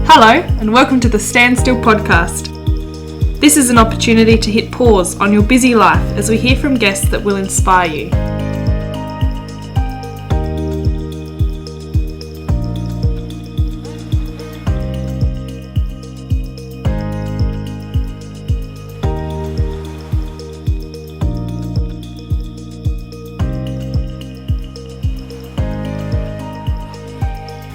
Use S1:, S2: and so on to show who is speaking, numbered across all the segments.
S1: Hello, and welcome to the Standstill Podcast. This is an opportunity to hit pause on your busy life as we hear from guests that will inspire you.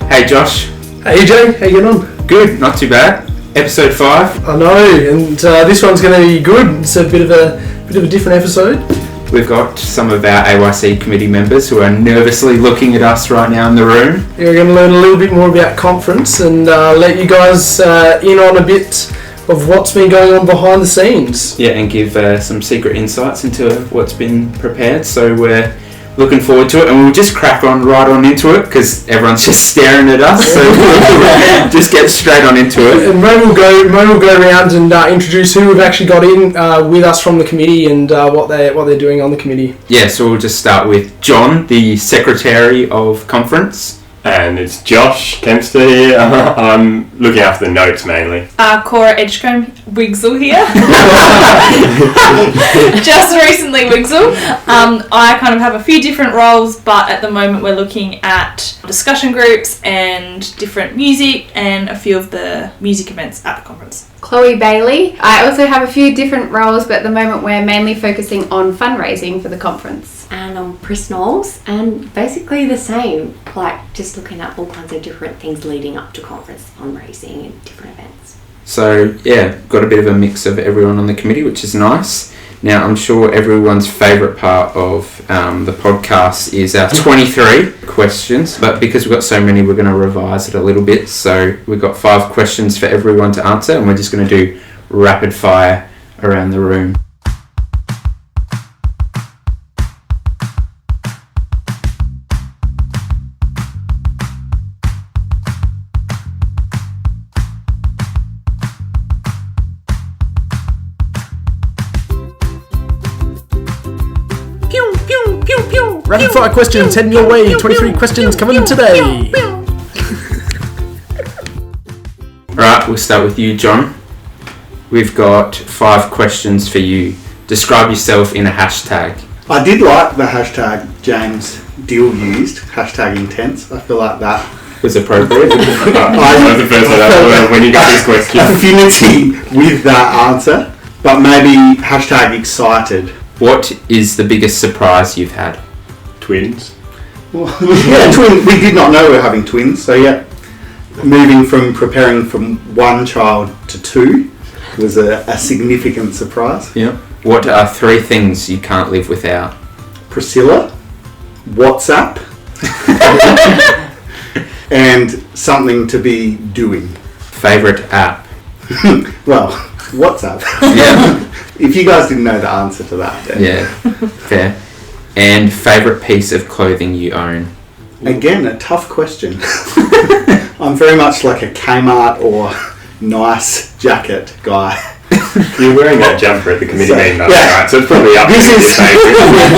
S2: Hey Josh.
S3: Hey Jay, how you getting on?
S2: Good, not too bad. Episode 5.
S3: I know, and this one's going to be good. It's a bit of a different episode.
S2: We've got some of our AYC Committee members who are nervously looking at us right now in the room.
S3: Yeah, we're going to learn a little bit more about conference and let you guys in on a bit of what's been going on behind the scenes.
S2: Yeah, and give some secret insights into what's been prepared. So we're looking forward to it, and we'll just crack on right on into it because everyone's just staring at us. So we'll just get straight on into it.
S3: And Mo will go around and introduce who we've actually got in with us from the committee and what they're doing on the committee.
S2: Yeah, so we'll just start with John, the Secretary of Conference.
S4: And it's Josh Kempster here. I'm looking after the notes mainly.
S1: Cora Wigzel here. Just recently Wigzel. I kind of have a few different roles, but at the moment we're looking at discussion groups and different music and a few of the music events at the conference.
S5: Chloe Bailey. I also have a few different roles, but at the moment we're mainly focusing on fundraising for the conference.
S6: And I'm Priss and basically the same, like just looking at all kinds of different things leading up to conference, fundraising and different events.
S2: So yeah, got a bit of a mix of everyone on the committee, which is nice. Now I'm sure everyone's favourite part of the podcast is our 23 questions, but because we've got so many, we're going to revise it a little bit. So we've got 5 questions for everyone to answer, and we're just going to do rapid fire around the room.
S3: Rapid fire questions heading your way. 23 questions coming today.
S2: Right, we'll start with you, John. We've got 5 questions for you. Describe yourself in a hashtag.
S7: I did like the hashtag James Dill used, hashtag intense. I feel like that
S2: Was appropriate.
S4: I was the first one that when you got this question.
S7: affinity with that answer, but maybe hashtag excited.
S2: What is the biggest surprise you've had?
S4: Twins.
S7: Well, yeah, we did not know we were having twins, so yeah, preparing from one child to 2 was a significant surprise.
S2: Yeah. What are 3 things you can't live without?
S7: Priscilla, WhatsApp, and something to be doing.
S2: Favourite app?
S7: Well, WhatsApp.
S2: Yeah.
S7: If you guys didn't know the answer to that, then.
S2: Yeah, fair. And favourite piece of clothing you own?
S7: Again, a tough question. I'm very much like a Kmart or nice jacket guy.
S4: You're wearing that jumper at the committee meeting last night, so it's probably up
S7: This
S4: to
S7: is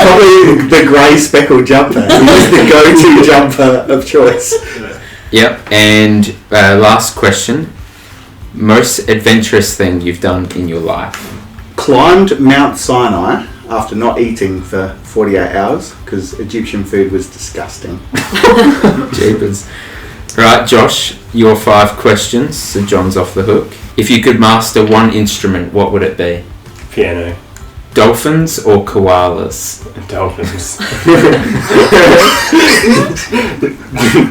S7: probably the grey speckled jumper. It's the go-to jumper of choice.
S2: Yep. And last question. Most adventurous thing you've done in your life?
S7: Climbed Mount Sinai after not eating for 48 hours because Egyptian food was disgusting.
S2: Jeepers. Right, Josh, your 5 questions, so John's off the hook. If you could master one instrument, what would it be?
S4: Piano.
S2: Dolphins or koalas?
S4: Dolphins.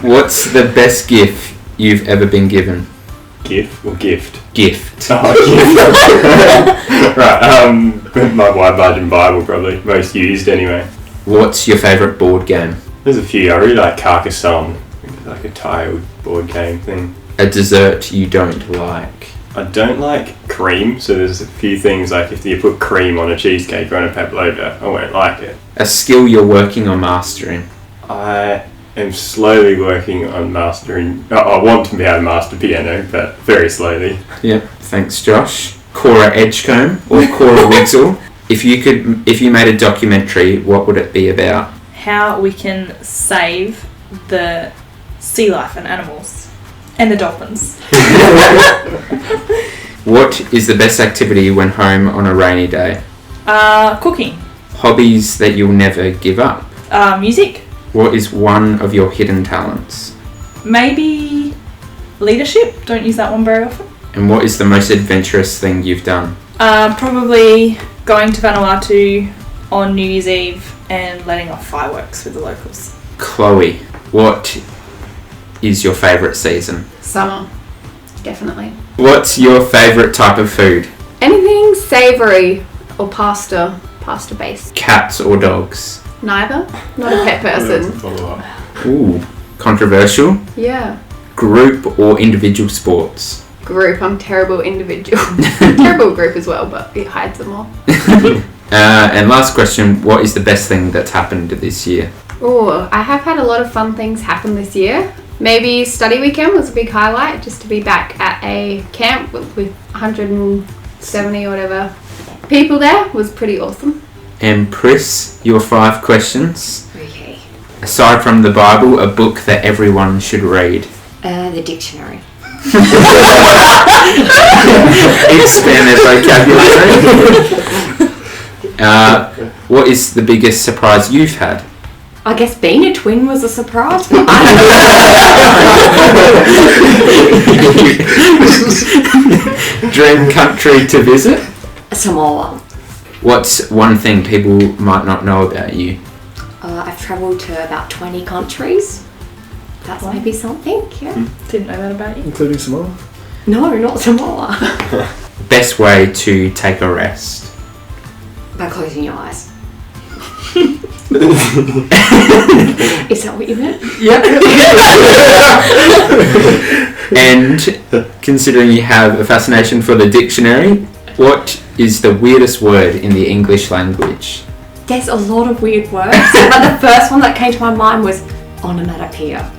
S2: What's the best gift you've ever been given?
S4: Gift or gift?
S2: Gift.
S4: Oh, gift. Right, my White Margin Bible probably, most used anyway.
S2: What's your favourite board game?
S4: There's a few. I really like Carcassonne, like a tiled board game thing.
S2: A dessert you don't like?
S4: I don't like cream, so there's a few things like if you put cream on a cheesecake or on a pavlova, I won't like it.
S2: A skill you're working on mastering?
S4: I am slowly working on mastering. I want to be able to master piano, but very slowly.
S2: Yep, thanks Josh. Cora Edgecombe or Cora Wigzel? If you made a documentary, what would it be about?
S1: How we can save the sea life and animals. And the dolphins.
S2: What is the best activity when home on a rainy day?
S1: Cooking.
S2: Hobbies that you'll never give up?
S1: Music.
S2: What is one of your hidden talents?
S1: Maybe leadership. Don't use that one very often.
S2: And what is the most adventurous thing you've done?
S1: Probably going to Vanuatu on New Year's Eve and letting off fireworks with the locals.
S2: Chloe, what is your favourite season?
S5: Summer, definitely.
S2: What's your favourite type of food?
S5: Anything savoury or pasta based.
S2: Cats or dogs?
S5: Neither. Not a pet person.
S2: Ooh, controversial.
S5: Yeah.
S2: Group or individual sports?
S5: Group. I'm terrible individual. Terrible group as well, but it hides them all.
S2: And last question, what is the best thing that's happened this year?
S5: Oh, I have had a lot of fun things happen this year. Maybe study weekend was a big highlight, just to be back at a camp with 170 or whatever people there was pretty awesome.
S2: And Priss, your 5 questions.
S6: Okay.
S2: Aside from the Bible, a book that everyone should read.
S6: The dictionary.
S2: Expand their vocabulary. What is the biggest surprise you've had?
S6: I guess being a twin was a surprise.
S2: Dream country to visit?
S6: Samoa.
S2: What's one thing people might not know about you?
S6: I've travelled to about 20 countries. That's maybe something, yeah.
S1: Didn't know that about you.
S3: Including Samoa.
S6: No, not Samoa.
S2: Best way to take a rest?
S6: By closing your eyes. Is that what you meant?
S2: And considering you have a fascination for the dictionary, what is the weirdest word in the English language?
S6: There's a lot of weird words, but the first one that came to my mind was onomatopoeia.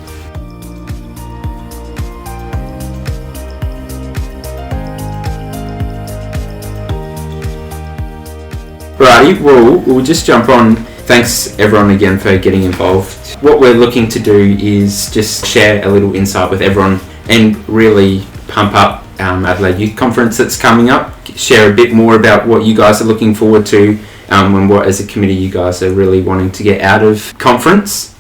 S2: Righty, well, we'll just jump on. Thanks everyone again for getting involved. What we're looking to do is just share a little insight with everyone and really pump up Adelaide Youth Conference that's coming up, share a bit more about what you guys are looking forward to and what as a committee you guys are really wanting to get out of conference.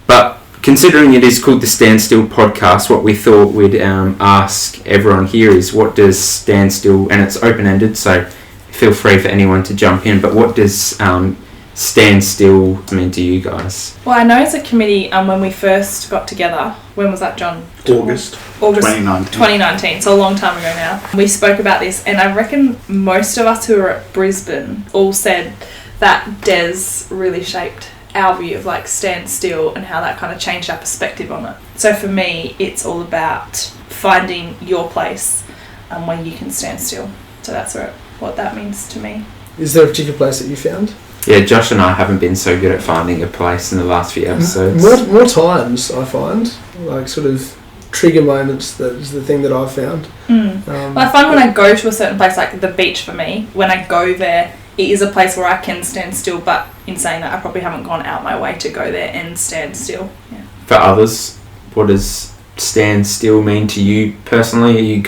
S2: But considering it is called the Stand Still podcast, what we thought we'd ask everyone here is what does Stand Still, and it's open-ended, so feel free for anyone to jump in, but what does Stand Still mean to you guys?
S1: Well, I know as a committee, when we first got together, when was that, John?
S7: August 2019.
S1: So a long time ago now. We spoke about this, and I reckon most of us who were at Brisbane all said that Des really shaped our view of like Stand Still and how that kind of changed our perspective on it. So for me, it's all about finding your place where you can stand still. So that's what that means to me.
S3: Is there a particular place that you found?
S2: Yeah, Josh and I haven't been so good at finding a place in the last few episodes.
S3: More times, I find, like sort of trigger moments, that is the thing that I've found.
S1: Well, I find when I go to a certain place, like the beach for me, when I go there, it is a place where I can stand still, but in saying that, I probably haven't gone out my way to go there and stand still. Yeah.
S2: For others, what does stand still mean to you personally?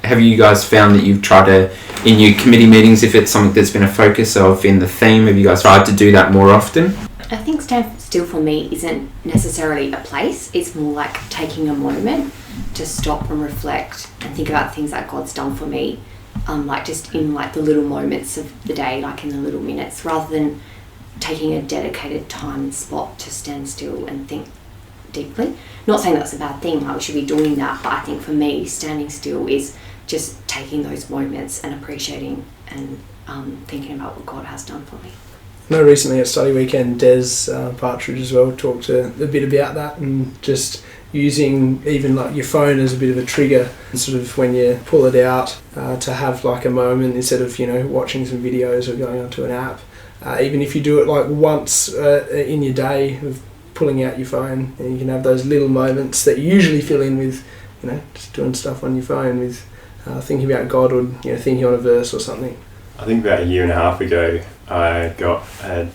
S2: Have you guys found that you've tried to, in your committee meetings, if it's something that's been a focus of in the theme, have you guys tried to do that more often?
S6: I think stand still for me isn't necessarily a place. It's more like taking a moment to stop and reflect and think about things that God's done for me, like just in like the little moments of the day, like in the little minutes, rather than taking a dedicated time and spot to stand still and think deeply. Not saying that's a bad thing, like we should be doing that, but I think for me, standing still is just taking those moments and appreciating and thinking about what God has done for me.
S3: I know recently at study weekend, Des Partridge as well talked a bit about that, and just using even like your phone as a bit of a trigger, sort of when you pull it out to have like a moment instead of watching some videos or going onto an app. Even if you do it like once in your day of pulling out your phone, and you can have those little moments that you usually fill in with just doing stuff on your phone with thinking about God or thinking on a verse or something.
S4: I think about a year and a half ago I got a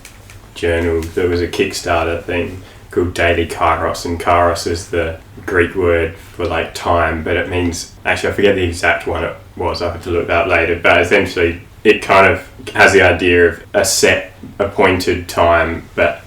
S4: journal that was a Kickstarter thing called daily kairos, and kairos is the Greek word for like time, but it means, actually I forget the exact one it was, I have to look that later, but essentially it kind of has the idea of a set appointed time but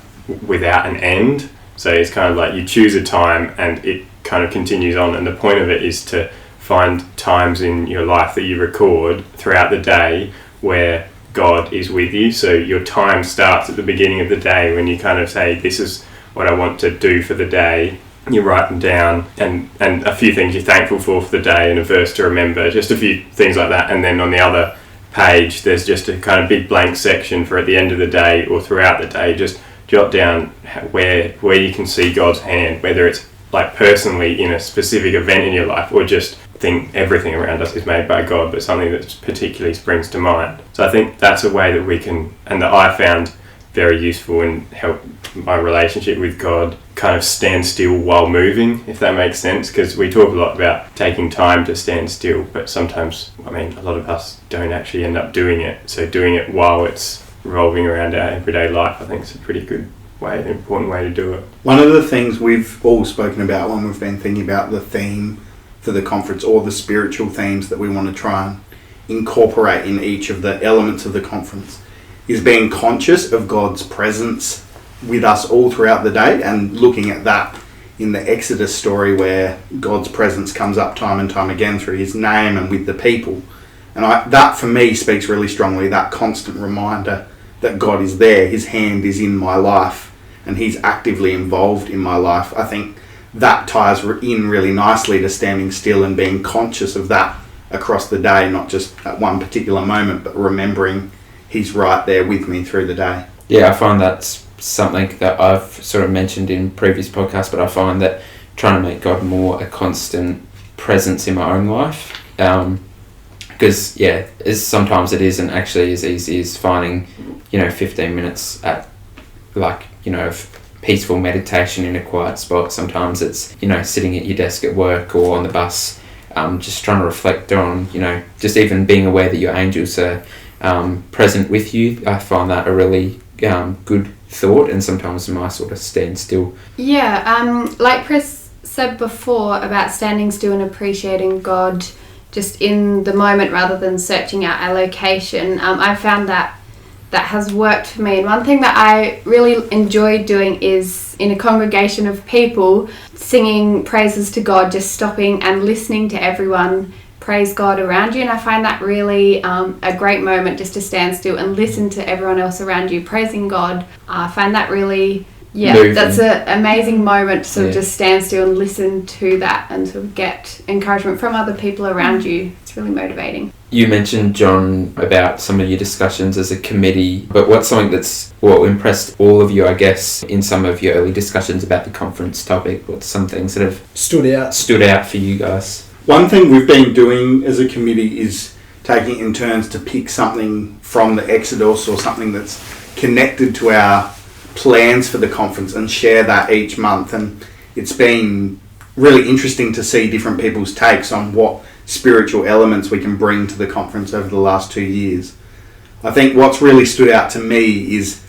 S4: without an end. So it's kind of like you choose a time and it kind of continues on, and the point of it is to find times in your life that you record throughout the day where God is with you. So your time starts at the beginning of the day when you kind of say, this is what I want to do for the day. You write them down, and a few things you're thankful for the day, and a verse to remember, just a few things like that. And then on the other page there's just a kind of big blank section for at the end of the day or throughout the day. Just jot down where you can see God's hand, whether it's like personally in a specific event in your life, or just think everything around us is made by God, but something that particularly springs to mind. So I think that's a way that we can, and that I found very useful and help my relationship with God kind of stand still while moving, if that makes sense, because we talk a lot about taking time to stand still, but sometimes, I mean, a lot of us don't actually end up doing it. So doing it while it's revolving around our everyday life, I think is a pretty good way, an important way to do it.
S7: One of the things we've all spoken about when we've been thinking about the theme for the conference, or the spiritual themes that we want to try and incorporate in each of the elements of the conference, is being conscious of God's presence with us all throughout the day, and looking at that in the Exodus story where God's presence comes up time and time again through his name and with the people. And that for me speaks really strongly, that constant reminder that God is there, his hand is in my life and he's actively involved in my life. I think that ties in really nicely to standing still and being conscious of that across the day, not just at one particular moment, but remembering he's right there with me through the day.
S2: Yeah, I find that's something that I've sort of mentioned in previous podcasts, but I find that trying to make God more a constant presence in my own life, because sometimes it isn't actually as easy as finding 15 minutes at peaceful meditation in a quiet spot. Sometimes it's sitting at your desk at work or on the bus, just trying to reflect on just even being aware that your angels are present with you. I find that a really good thought, and sometimes I sort of stand still.
S5: Like Priss said before about standing still and appreciating God just in the moment rather than searching out our location, I found that has worked for me. And one thing that I really enjoy doing is in a congregation of people singing praises to God, just stopping and listening to everyone praise God around you. And I find that really a great moment just to stand still and listen to everyone else around you praising God. I find that really moving. That's an amazing moment to sort of just stand still and listen to that and sort of get encouragement from other people around you. It's really motivating.
S2: You mentioned, John, about some of your discussions as a committee, but what's something that's impressed all of you, I guess, in some of your early discussions about the conference topic? What's some things that have stood out for you guys?
S7: One thing we've been doing as a committee is taking in turns to pick something from the Exodus or something that's connected to our plans for the conference and share that each month. And it's been really interesting to see different people's takes on what spiritual elements we can bring to the conference over the last 2 years. I think what's really stood out to me is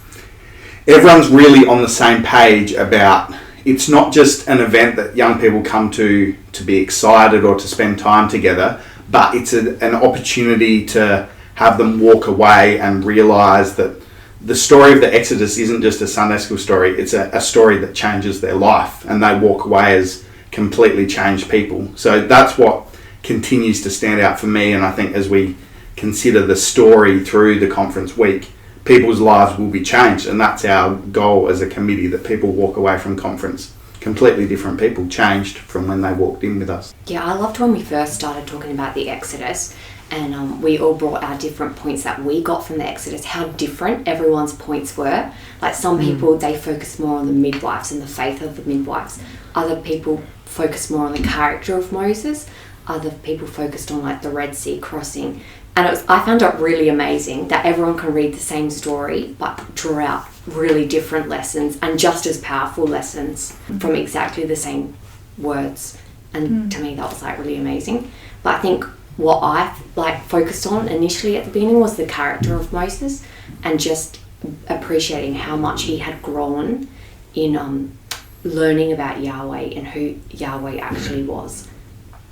S7: everyone's really on the same page about it's not just an event that young people come to be excited or to spend time together, but it's an opportunity to have them walk away and realise that the story of the Exodus isn't just a Sunday school story, it's a story that changes their life, and they walk away as completely changed people. So that's what continues to stand out for me, and I think as we consider the story through the conference week, people's lives will be changed, and that's our goal as a committee, that people walk away from conference completely different people, changed from when they walked in with us.
S6: Yeah, I loved when we first started talking about the Exodus, and we all brought our different points that we got from the Exodus, how different everyone's points were. Like some people, they focus more on the midwives and the faith of the midwives. Other people focus more on the character of Moses. Other people focused on like the Red Sea crossing. And I found it really amazing that everyone can read the same story but draw out really different lessons and just as powerful lessons from exactly the same words. And to me that was like really amazing. But I think what I focused on initially at the beginning was the character of Moses, and just appreciating how much he had grown in learning about Yahweh and who Yahweh actually was.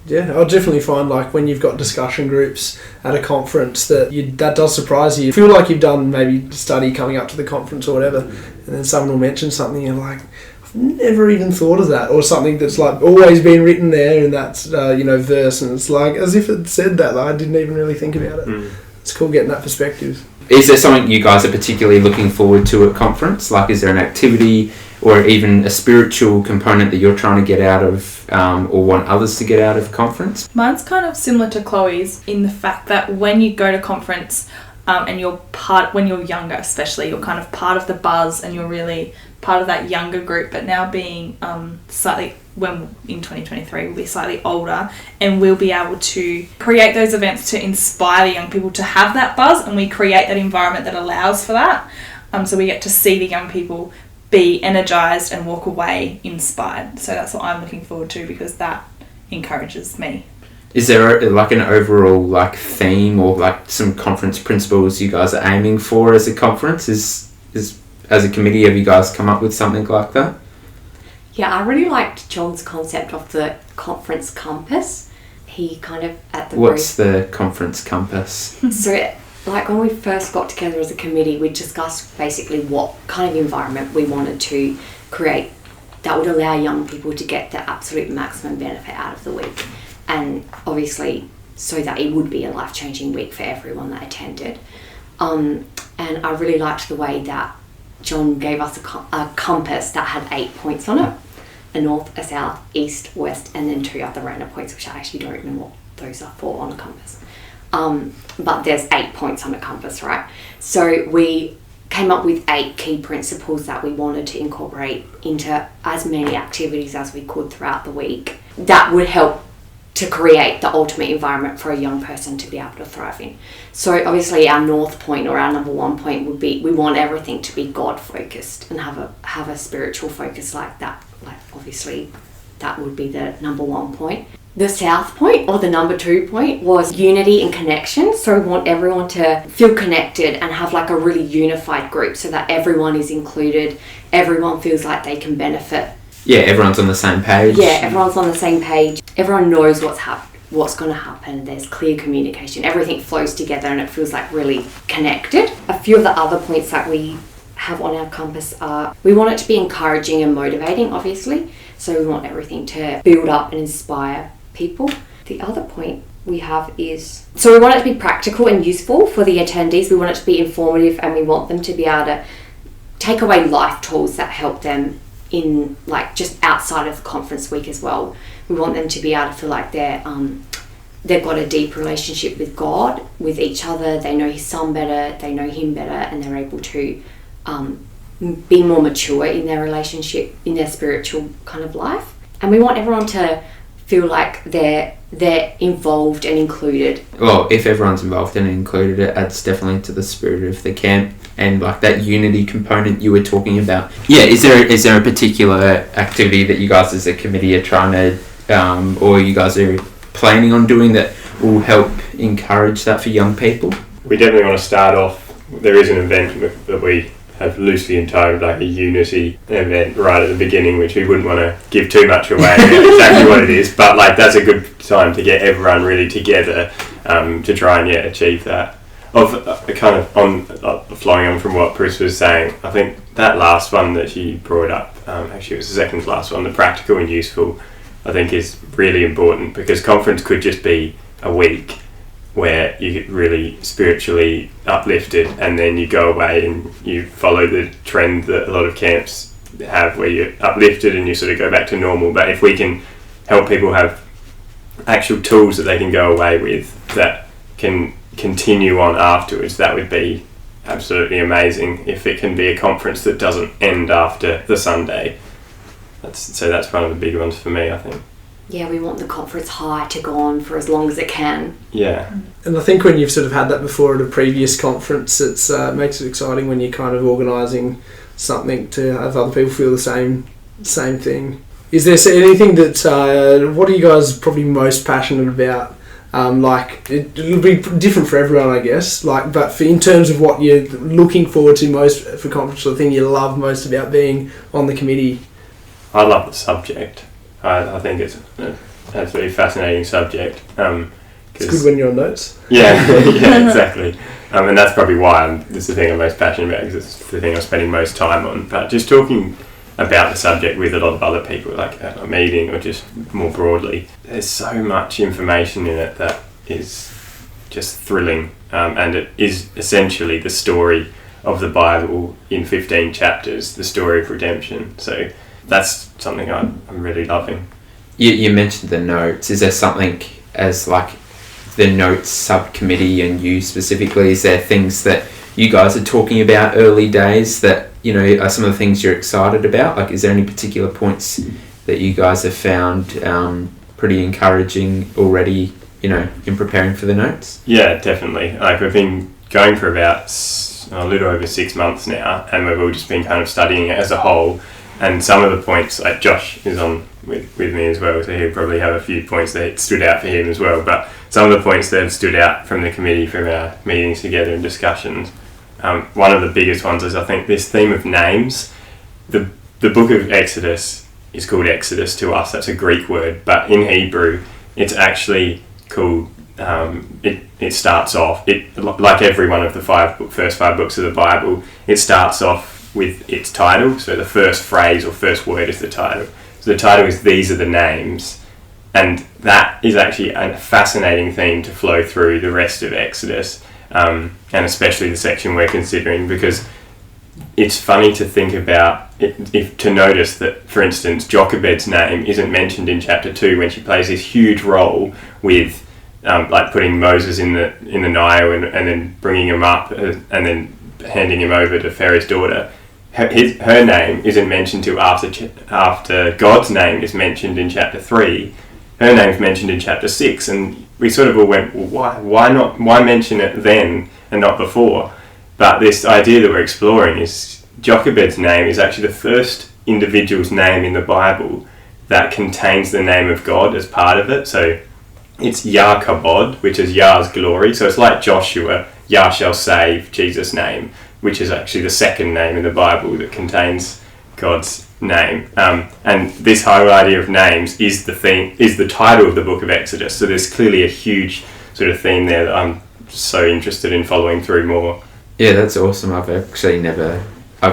S3: Yeah, I'll definitely find like when you've got discussion groups at a conference that does surprise you. You feel like you've done maybe study coming up to the conference or whatever, and then someone will mention something and you're like, I've never even thought of that, or something that's like always been written there in that verse, and it's like as if it said that. Like, I didn't even really think about it. It's cool getting that perspective.
S2: Is there something you guys are particularly looking forward to at conference? Like, is there an activity or even a spiritual component that you're trying to get out of or want others to get out of conference?
S1: Mine's kind of similar to Chloe's in the fact that when you go to conference and when you're younger especially, you're kind of part of the buzz and you're really part of that younger group, but now being when in 2023 we'll be slightly older and we'll be able to create those events to inspire the young people to have that buzz, and we create that environment that allows for that. So we get to see the young people be energized and walk away inspired. So that's what I'm looking forward to, because that encourages me.
S2: Is there like an overall like theme or like some conference principles you guys are aiming for as a conference? Is as a committee, have you guys come up with something like that?
S6: Yeah, I really liked John's concept of the conference compass. He kind of
S2: What's the conference compass?
S6: So like when we first got together as a committee, we discussed basically what kind of environment we wanted to create that would allow young people to get the absolute maximum benefit out of the week. And obviously so that it would be a life-changing week for everyone that attended. And I really liked the way that John gave us a compass that had 8 points on it. A north, a south, east, west, and then 2 other random points, which I actually don't know what those are for on a compass. But there's 8 points on a compass, right? So we came up with 8 key principles that we wanted to incorporate into as many activities as we could throughout the week that would help to create the ultimate environment for a young person to be able to thrive in. So obviously our north point, or our number 1 point, would be we want everything to be God focused and have a spiritual focus like that. Like obviously that would be the number 1 point. The south point, or the number 2 point, was unity and connection. So we want everyone to feel connected and have like a really unified group so that everyone is included, everyone feels like they can benefit.
S2: Yeah, everyone's on the same page.
S6: Yeah, everyone's on the same page. Everyone knows what's going to happen. There's clear communication. Everything flows together and it feels like really connected. A few of the other points that we have on our compass are, we want it to be encouraging and motivating, obviously. So we want everything to build up and inspire people. The other point we have is, so we want it to be practical and useful for the attendees. We want it to be informative, and we want them to be able to take away life tools that help them in like just outside of the conference week as well. We want them to be able to feel like they've got a deep relationship with God, with each other. They know His Son better, they know Him better, and they're able to be more mature in their relationship, in their spiritual kind of life. And we want everyone to feel like they're involved and included.
S2: Well, if everyone's involved and included, it adds definitely to the spirit of the camp and like that unity component you were talking about. Yeah, is there a particular activity that you guys as a committee are trying to, or you guys are planning on doing that will help encourage that for young people?
S4: We definitely want to start off, there is an event that we have loosely entitled like a unity event right at the beginning, which we wouldn't want to give too much away exactly what it is, but like that's a good time to get everyone really together to try and achieve that. Kind of on flowing on from what Priss was saying, I think that last one that she brought up, actually it was the second last one, the practical and useful, I think is really important, because conference could just be a week where you get really spiritually uplifted and then you go away and you follow the trend that a lot of camps have where you're uplifted and you sort of go back to normal. But if we can help people have actual tools that they can go away with that can continue on afterwards, that would be absolutely amazing if it can be a conference that doesn't end after the Sunday. That's one of the big ones for me, I think.
S6: Yeah, we want the conference high to go on for as long as it can.
S4: Yeah.
S3: And I think when you've sort of had that before at a previous conference, it makes it exciting when you're kind of organising something to have other people feel the same thing. Is there anything that, what are you guys probably most passionate about? It'll be different for everyone, I guess. But in terms of what you're looking forward to most for conference, or the thing you love most about being on the committee.
S4: I love the subject. I think it's an absolutely fascinating subject.
S3: It's good when you're on notes.
S4: Yeah, yeah, exactly. And that's probably why this is the thing I'm most passionate about, because it's the thing I'm spending most time on. But just talking about the subject with a lot of other people, like at a meeting or just more broadly, there's so much information in it that is just thrilling. And it is essentially the story of the Bible in 15 chapters, the story of redemption. So that's something I'm really loving.
S2: You mentioned the notes. Is there something as like the notes subcommittee and you specifically, is there things that you guys are talking about early days that, you know, are some of the things you're excited about? Like, is there any particular points that you guys have found pretty encouraging already, you know, in preparing for the notes?
S4: Yeah, definitely. Like, we've been going for about a little over 6 months now, and we've all just been kind of studying it as a whole. And some of the points, like Josh is on with me as well, so he'll probably have a few points that stood out for him as well. But some of the points that have stood out from the committee, from our meetings together and discussions, one of the biggest ones is, I think, this theme of names. The book of Exodus is called Exodus to us. That's a Greek word, but in Hebrew, it's actually called. It starts off like every one of the first five books of the Bible. It starts off with its title, so the first phrase or first word is the title. So the title is "These are the names," and that is actually a fascinating theme to flow through the rest of Exodus, and especially the section we're considering, because it's funny to think about it, to notice that, for instance, Jochebed's name isn't mentioned in chapter 2 when she plays this huge role with like putting Moses in the Nile and then bringing him up and then handing him over to Pharaoh's daughter. Her name isn't mentioned till after God's name is mentioned in chapter 3. Her name's mentioned in chapter 6, and we sort of all went, well, why mention it then and not before? But this idea that we're exploring is Jochebed's name is actually the first individual's name in the Bible that contains the name of God as part of it. So it's Yah Kabod, which is Yah's glory. So it's like Joshua, Yah shall save, Jesus' name, which is actually the second name in the Bible that contains God's name. And this whole idea of names is the title of the book of Exodus. So there's clearly a huge sort of theme there that I'm so interested in following through more.
S2: Yeah, that's awesome. I've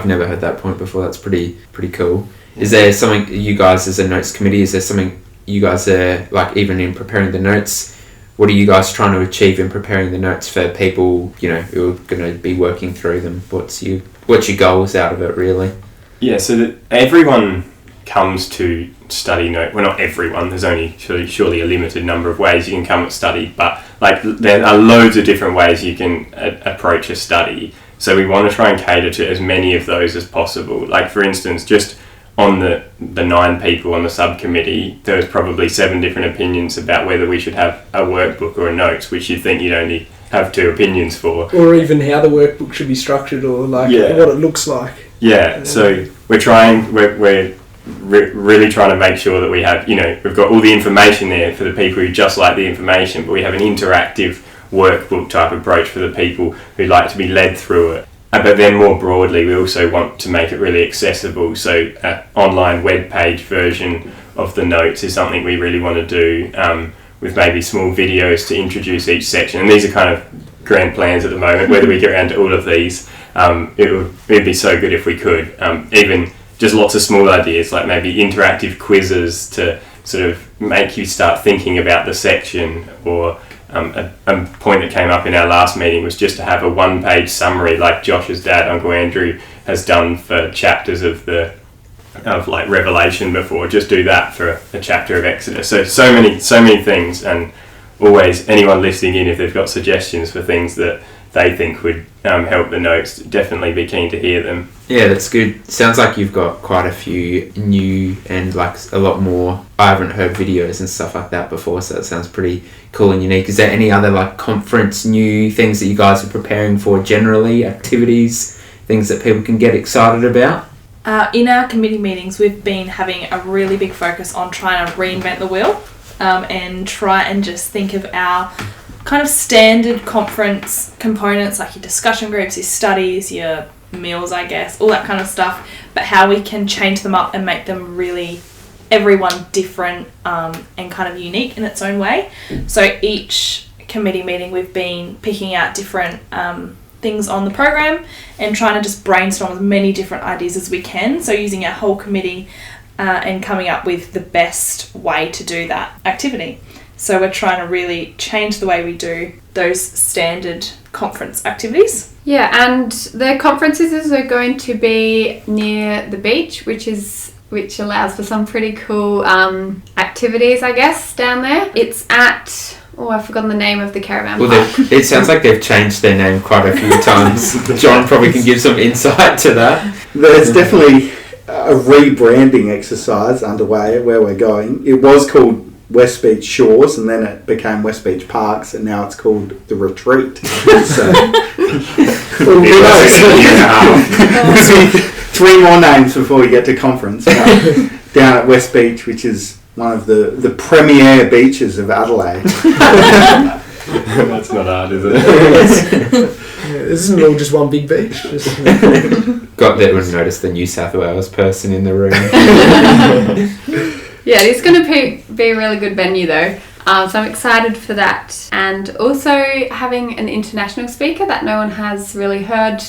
S2: never heard that point before. That's pretty cool. Is there something you guys as a notes committee, is there something you guys are, like, even in preparing the notes, what are you guys trying to achieve in preparing the notes for people, you know, who are going to be working through them? What's your goals out of it, really? Yeah,
S4: so that everyone comes to study note. Well, not everyone. There's only surely a limited number of ways you can come and study, but like there are loads of different ways you can approach a study. So we want to try and cater to as many of those as possible. Like, for instance, just on the 9 people on the subcommittee, there was probably 7 different opinions about whether we should have a workbook or a notes, which you'd think you'd only have 2 opinions for.
S3: Or even how the workbook should be structured, or like what it looks like.
S4: Yeah, so we're really trying to make sure that we have, you know, we've got all the information there for the people who just like the information, but we have an interactive workbook type approach for the people who like to be led through it. But then more broadly, we also want to make it really accessible. So an online web page version of the notes is something we really want to do, with maybe small videos to introduce each section. And these are kind of grand plans at the moment. Whether we get around to all of these, it'd be so good if we could. Even just lots of small ideas, like maybe interactive quizzes to sort of make you start thinking about the section, or a point that came up in our last meeting was just to have a 1-page summary, like Josh's dad, Uncle Andrew, has done for chapters of like Revelation before. Just do that for a chapter of Exodus. So many things, and always anyone listening in, if they've got suggestions for things that they think would help the notes, definitely be keen to hear them.
S2: Yeah, that's good. Sounds like you've got quite a few new and like a lot more. I haven't heard videos and stuff like that before, so that sounds pretty cool and unique. Is there any other like conference new things that you guys are preparing for generally, activities, things that people can get excited about?
S1: In our committee meetings, we've been having a really big focus on trying to reinvent the wheel, and try and just think of our kind of standard conference components, like your discussion groups, your studies, your meals, I guess, all that kind of stuff, but how we can change them up and make them really everyone different and kind of unique in its own way. So each committee meeting we've been picking out different things on the program and trying to just brainstorm as many different ideas as we can, so using our whole committee and coming up with the best way to do that activity. So we're trying to really change the way we do those standard conference activities.
S5: Yeah, and the conferences are going to be near the beach, which allows for some pretty cool activities, I guess, down there. It's at... Oh, I've forgotten the name of the caravan park.
S2: It sounds like they've changed their name quite a few times. John probably can give some insight to that.
S7: There's definitely a rebranding exercise underway where we're going. It was called West Beach Shores, and then it became West Beach Parks, and now it's called The Retreat. So, who knows? 3 more names before we get to conference. Down at West Beach, which is one of the premier beaches of Adelaide.
S4: That's not hard, is it?
S3: Isn't it all just one big beach?
S2: Got that would notice the New South Wales person in the room.
S5: Yeah, it's going to be a really good venue though. So I'm excited for that. And also having an international speaker that no one has really heard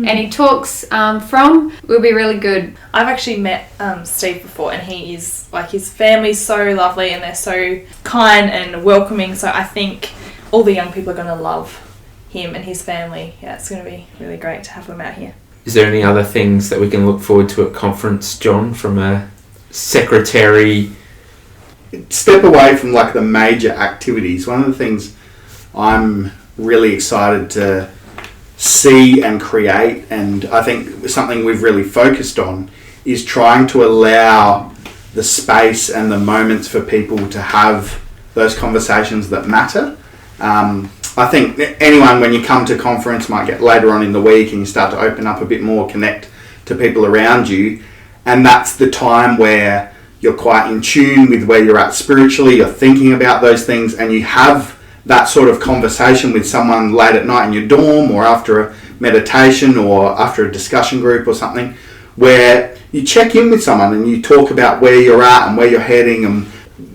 S5: any talks from will be really good.
S1: I've actually met Steve before, and he is, like, his family's so lovely and they're so kind and welcoming, so I think all the young people are going to love him and his family. Yeah, it's going to be really great to have them out here.
S2: Is there any other things that we can look forward to at conference, John, from a secretary?
S7: Step away from like the major activities. One of the things I'm really excited to see and create, and I think something we've really focused on, is trying to allow the space and the moments for people to have those conversations that matter. I think anyone, when you come to conference, might get later on in the week and you start to open up a bit more, connect to people around you, and that's the time where you're quite in tune with where you're at spiritually, you're thinking about those things, and you have that sort of conversation with someone late at night in your dorm, or after a meditation, or after a discussion group or something, where you check in with someone and you talk about where you're at and where you're heading and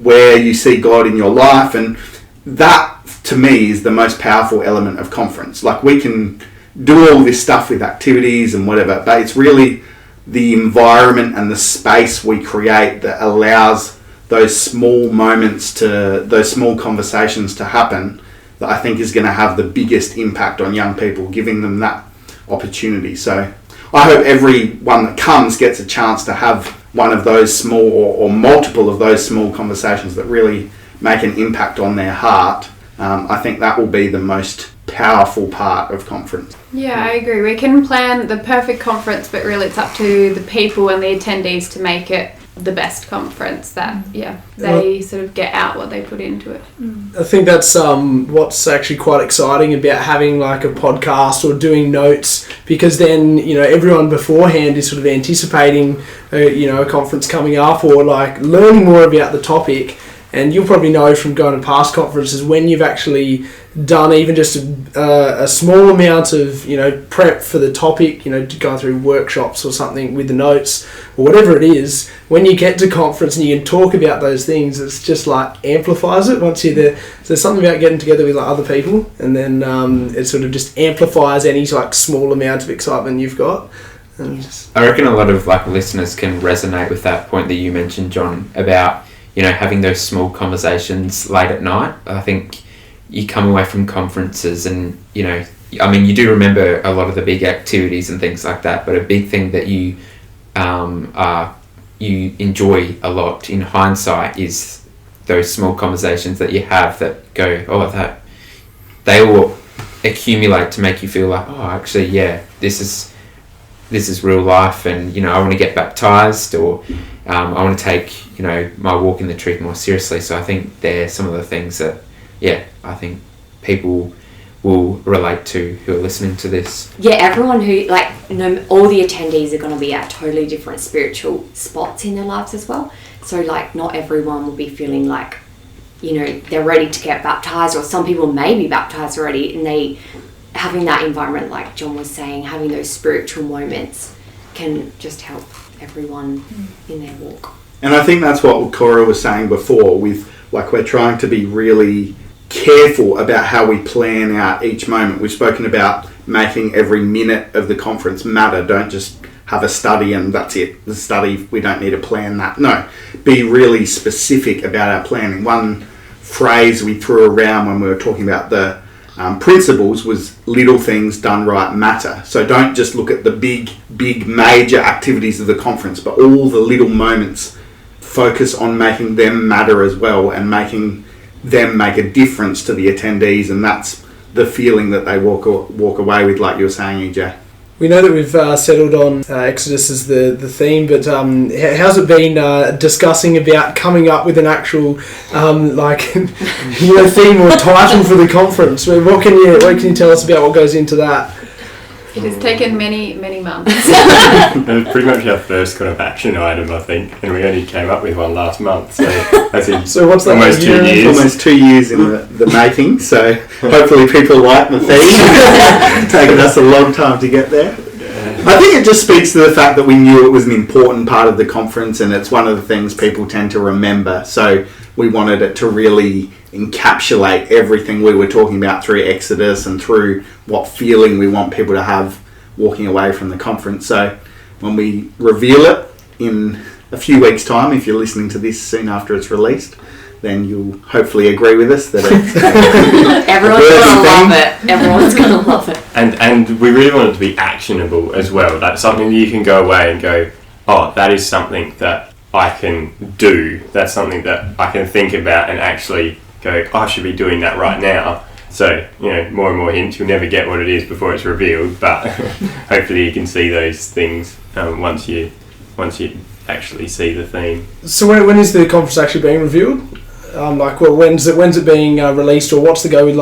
S7: where you see God in your life. And that, to me, is the most powerful element of conference. Like, we can do all this stuff with activities and whatever, but it's really the environment and the space we create that allows those small moments those small conversations to happen, that I think is going to have the biggest impact on young people, giving them that opportunity. So I hope everyone that comes gets a chance to have one of those small or multiple of those small conversations that really make an impact on their heart. I think that will be the most powerful part of conference.
S5: Yeah, I agree. We can plan the perfect conference, but really it's up to the people and the attendees to make it the best conference that they sort of get out what they put into it.
S3: I think that's what's actually quite exciting about having like a podcast or doing notes, because then, you know, everyone beforehand is sort of anticipating a conference coming up, or like learning more about the topic. And you'll probably know from going to past conferences, when you've actually done even just a small amount of, prep for the topic, going through workshops or something with the notes or whatever it is, when you get to conference and you can talk about those things, it's just like amplifies it once you're there. So there's something about getting together with like other people, and then it sort of just amplifies any like small amount of excitement you've got.
S2: I reckon a lot of like listeners can resonate with that point that you mentioned, John, about having those small conversations late at night. I think you come away from conferences and, you do remember a lot of the big activities and things like that, but a big thing that you enjoy a lot in hindsight is those small conversations that you have that go, they all accumulate to make you feel like, this is real life, and I want to get baptized, or I want to take my walk in the truth more seriously. So I think they're some of the things that I think people will relate to who are listening to this.
S6: Yeah, everyone who all the attendees are going to be at totally different spiritual spots in their lives as well. So not everyone will be feeling like they're ready to get baptized, or some people may be baptized already and they having that environment, like John was saying, having those spiritual moments can just help everyone in their walk.
S7: And I think that's what Cora was saying before with, like, we're trying to be really careful about how we plan out each moment. We've spoken about making every minute of the conference matter. Don't just have a study and that's it. The study, we don't need to plan that. No, be really specific about our planning. One phrase we threw around when we were talking about the principles was little things done right matter. So don't just look at the big major activities of the conference, but all the little moments, focus on making them matter as well and making them make a difference to the attendees, and that's the feeling that they walk away with, like you were saying, EJ.
S3: We know that we've settled on Exodus as the theme, but how's it been discussing about coming up with an actual theme or title for the conference? What can you tell us about what goes into that?
S5: It has taken many months.
S4: It was pretty much our first kind of action item, I think, and we only came up with one last month. So I think
S3: what's that?
S4: almost 2 years.
S7: Almost 2 years in the making. So hopefully people like the theme. It's taken us a long time to get there. I think it just speaks to the fact that we knew it was an important part of the conference, and it's one of the things people tend to remember. So we wanted it to really encapsulate everything we were talking about through Exodus and through what feeling we want people to have walking away from the conference. So when we reveal it in a few weeks' time, if you're listening to this soon after it's released, then you'll hopefully agree with us that it's
S6: Everyone's going to love it. Everyone's going to love it.
S4: And we really want it to be actionable as well. That's something that you can go away and go, oh, that is something that I can do. That's something that I can think about and actually go, oh, I should be doing that right now. So, more and more hints. You'll never get what it is before it's revealed, but hopefully you can see those things once you actually see the theme.
S3: So when is the conference actually being revealed? When's it being released, or what's the go with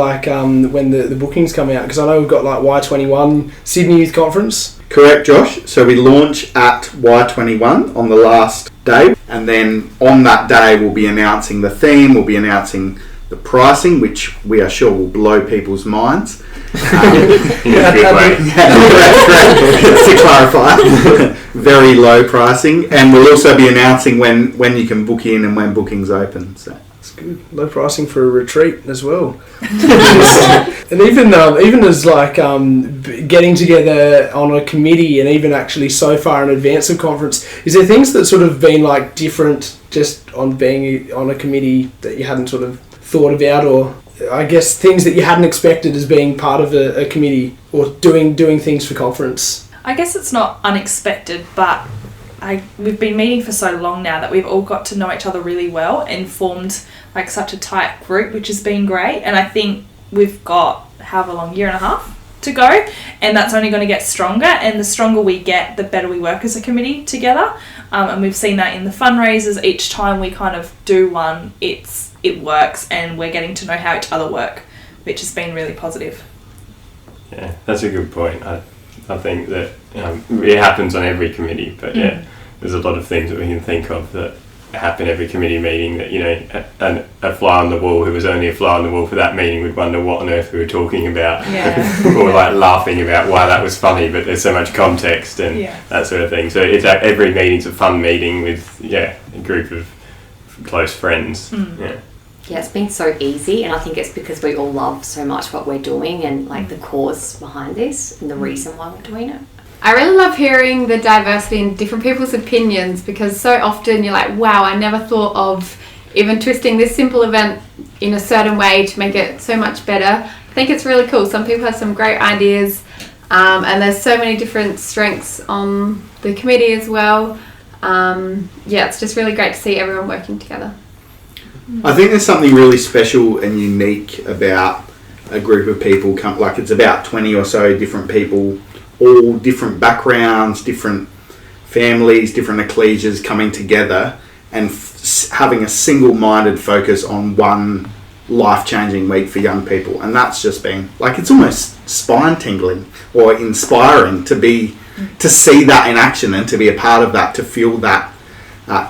S3: when the bookings come out? Because I know we've got Y21 Sydney Youth Conference.
S7: Correct, Josh. So we launch at Y21 on the last day, and then on that day we'll be announcing the theme, we'll be announcing the pricing, which we are sure will blow people's minds.
S4: In a good way.
S7: To clarify, very low pricing, and we'll also be announcing when you can book in and when bookings open. So
S3: it's good, low pricing for a retreat as well. And even as getting together on a committee, and even actually so far in advance of conference, is there things that sort of been different just on being on a committee that you hadn't sort of thought about, or I guess things that you hadn't expected as being part of a committee or doing things for conference?
S1: I guess it's not unexpected, but we've been meeting for so long now that we've all got to know each other really well and formed such a tight group, which has been great. And I think we've got however long, 1.5 years to go, and that's only going to get stronger, and the stronger we get, the better we work as a committee together. And we've seen that in the fundraisers. Each time we kind of do one, it works, and we're getting to know how each other work, which has been really positive.
S4: Yeah, that's a good point. I think that it happens on every committee, but there's a lot of things that we can think of that happen every committee meeting that a fly on the wall who was only a fly on the wall for that meeting would wonder what on earth we were talking about, or laughing about why that was funny, but there's so much context and that sort of thing. So it's every meeting's a fun meeting with a group of close friends.
S6: Yeah, it's been so easy, and I think it's because we all love so much what we're doing and the cause behind this and the reason why we're doing it.
S5: I really love hearing the diversity in different people's opinions, because so often you're like, wow, I never thought of even twisting this simple event in a certain way to make it so much better. I think it's really cool. Some people have some great ideas, and there's so many different strengths on the committee as well. It's just really great to see everyone working together.
S7: I think there's something really special and unique about a group of people. It's about 20 or so different people, all different backgrounds, different families, different ecclesias coming together and having a single-minded focus on one life-changing week for young people. And that's just been it's almost spine-tingling or inspiring to see that in action and to be a part of that, to feel that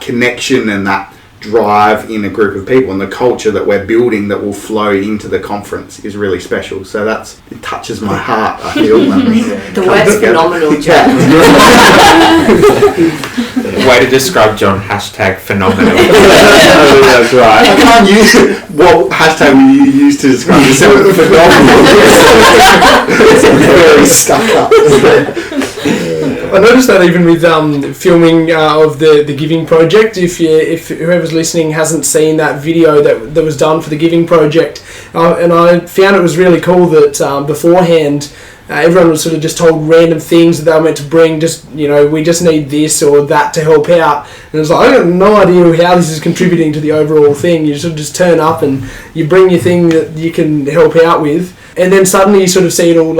S7: connection and that drive in a group of people, and the culture that we're building that will flow into the conference is really special. So it touches my heart, I feel.
S6: The word's phenomenal, John.
S2: Way to describe John, #phenomenal.
S7: That's right. I can't use what hashtag will you use to describe yourself? Phenomenal. It's very stuck up.
S3: I noticed that even with filming of the Giving Project, if whoever's listening hasn't seen that video that was done for the Giving Project, and I found it was really cool that beforehand everyone was sort of just told random things that they were meant to bring, we just need this or that to help out. And it was like, I got no idea how this is contributing to the overall thing. You sort of just turn up and you bring your thing that you can help out with. And then suddenly you sort of see it all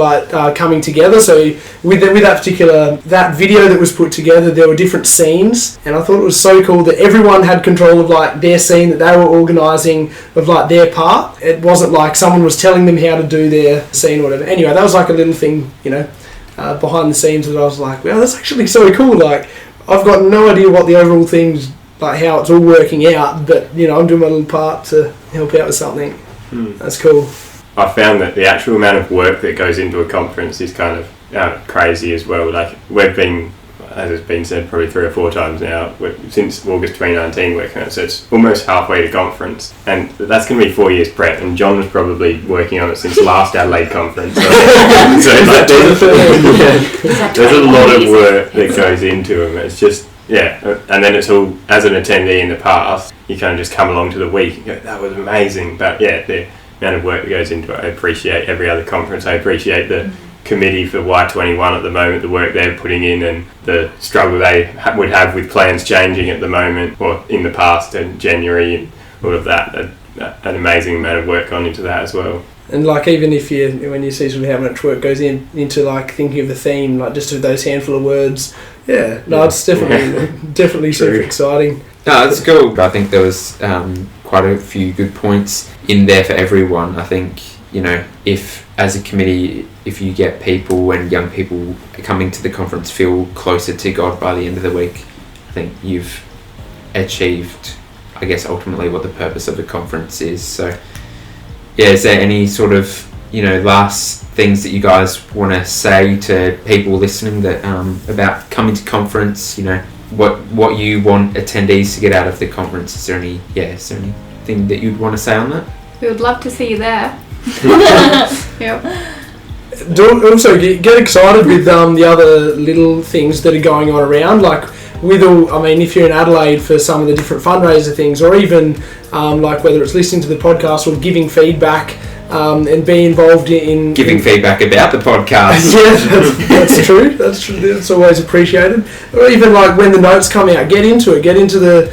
S3: coming together. So with that video that was put together, there were different scenes, and I thought it was so cool that everyone had control of their scene that they were organising of their part. It wasn't like someone was telling them how to do their scene or whatever. Anyway, that was a little thing, behind the scenes that I was like, wow, that's actually so cool. I've got no idea what the overall thing's how it's all working out, but I'm doing my little part to help out with something. That's cool.
S4: I found that the actual amount of work that goes into a conference is kind of crazy as well. We've been, as has been said, probably 3 or 4 times now since August 2019 working on it, so it's almost halfway to conference, and that's going to be 4 years prep, and John was probably working on it since last Adelaide conference. So there's a lot of work that goes into them. It's just, and then it's all, as an attendee in the past, you kind of just come along to the week and go, that was amazing, but the amount of work that goes into it. I appreciate every other conference. I appreciate the committee for Y21 at the moment, the work they're putting in and the struggle they would have with plans changing at the moment, or in the past, and January and all of that. An amazing amount of work gone into that as well.
S3: And even if when you see sort of how much work goes into thinking of the theme, just with those handful of words, it's definitely super exciting.
S2: No, it's cool. I think there was quite a few good points in there for everyone. I think, if as a committee, if you get people and young people coming to the conference feel closer to God by the end of the week, I think you've achieved, I guess, ultimately what the purpose of the conference is. So, is there any sort of, last things that you guys want to say to people listening that about coming to conference, what you want attendees to get out of the conference? Is there anything that you'd want to say on that?
S5: We would love to see you there. Yep.
S3: Also get excited with the other little things that are going on around, if you're in Adelaide for some of the different fundraiser things, or even whether it's listening to the podcast or giving feedback, and be involved in
S2: giving feedback about the podcast.
S3: That's true. That's always appreciated. Or even when the notes come out, get into the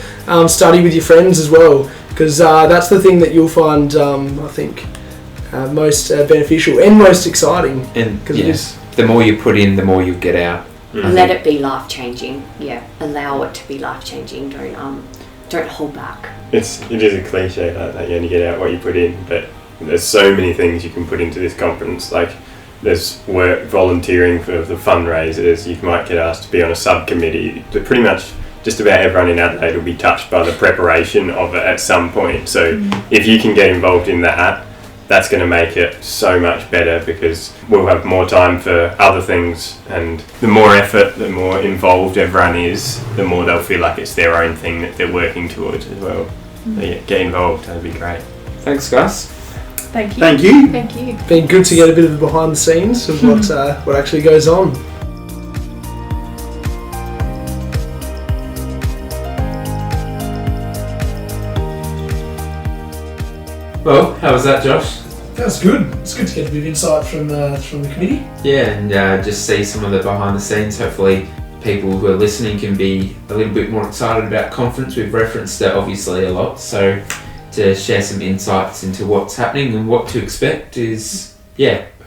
S3: study with your friends as well, because that's the thing that you'll find I think most beneficial and most exciting. And
S2: the more you put in, the more you get out.
S6: Let it be life changing. Allow it to be life changing. Don't hold back. It
S4: is a cliche that you only get out what you put in, but there's so many things you can put into this conference. There's work, volunteering for the fundraisers. You might get asked to be on a subcommittee. Pretty much just about everyone in Adelaide will be touched by the preparation of it at some point. So if you can get involved in that, that's going to make it so much better, because we'll have more time for other things, and the more effort, the more involved everyone is, the more they'll feel like it's their own thing that they're working towards as well. So get involved, that'd be great.
S2: Thanks, guys.
S1: Thank you.
S7: Thank you.
S5: Thank you.
S3: Been good to get a bit of the behind the scenes of what actually goes on.
S2: Well, how was that, Josh?
S3: That was good. It's good to get a bit of insight from the committee.
S2: Yeah, and just see some of the behind the scenes. Hopefully people who are listening can be a little bit more excited about conference. We've referenced it obviously a lot, so to share some insights into what's happening and what to expect is,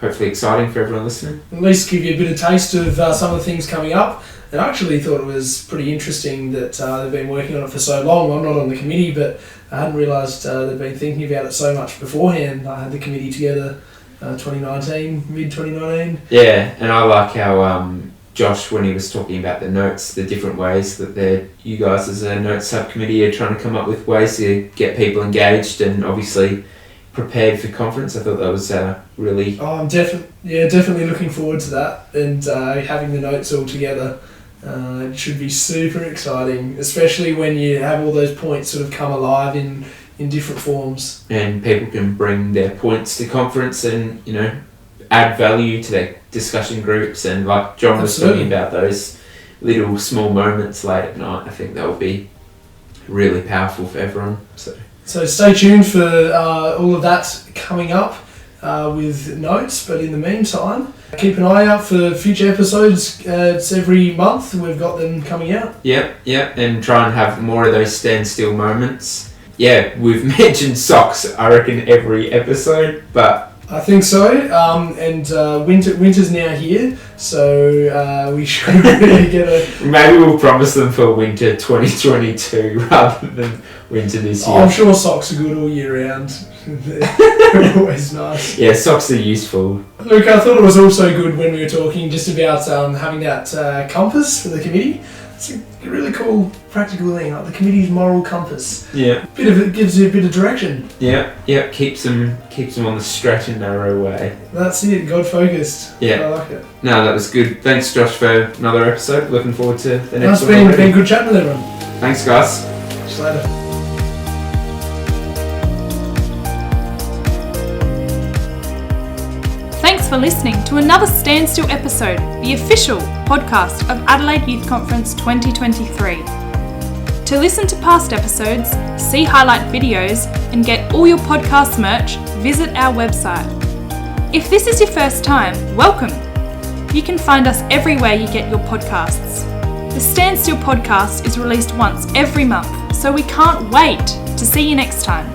S2: hopefully exciting for everyone listening.
S3: At least give you a bit of taste of some of the things coming up. And I actually thought it was pretty interesting that they've been working on it for so long. I'm not on the committee, but I hadn't realised they've been thinking about it so much beforehand. I had the committee together mid-2019.
S2: Yeah, and I like how Josh, when he was talking about the notes, the different ways that you guys as a notes subcommittee are trying to come up with ways to get people engaged and obviously prepared for conference. I thought that was really...
S3: Oh, I'm definitely looking forward to that, and having the notes all together. It should be super exciting, especially when you have all those points sort of come alive in different forms.
S2: And people can bring their points to conference and, you know, add value to their discussion groups, and like John was talking about, those little small moments late at night, I think that will be really powerful for everyone. So
S3: stay tuned for all of that coming up with notes, but in the meantime, keep an eye out for future episodes. It's every month we've got them coming out.
S2: Yep, and try and have more of those standstill moments. Yeah, we've mentioned socks, I reckon, every episode, but...
S3: I think so, and winter's now here, so we should really get a...
S2: Maybe we'll promise them for winter 2022 rather than winter this year.
S3: I'm sure socks are good all year round. They're always nice.
S2: Yeah, socks are useful.
S3: Look, I thought it was also good when we were talking just about having that compass for the committee. It's a really cool practical thing, like the committee's moral compass.
S2: Yeah.
S3: It gives you a bit of direction.
S2: Yeah, keeps them on the straight and narrow way.
S3: That's it, God focused.
S2: Yeah.
S3: I like it.
S2: No, that was good. Thanks, Josh, for another episode. Looking forward to the next one.
S3: It's been good chatting with everyone.
S2: Thanks, guys.
S3: See you later.
S1: Thanks for listening to another Standstill episode, the official podcast of Adelaide Youth Conference 2023. To listen to past episodes, see highlight videos, and get all your podcast merch, visit our website. If this is your first time, welcome! You can find us everywhere you get your podcasts. The Standstill podcast is released once every month, so we can't wait to see you next time.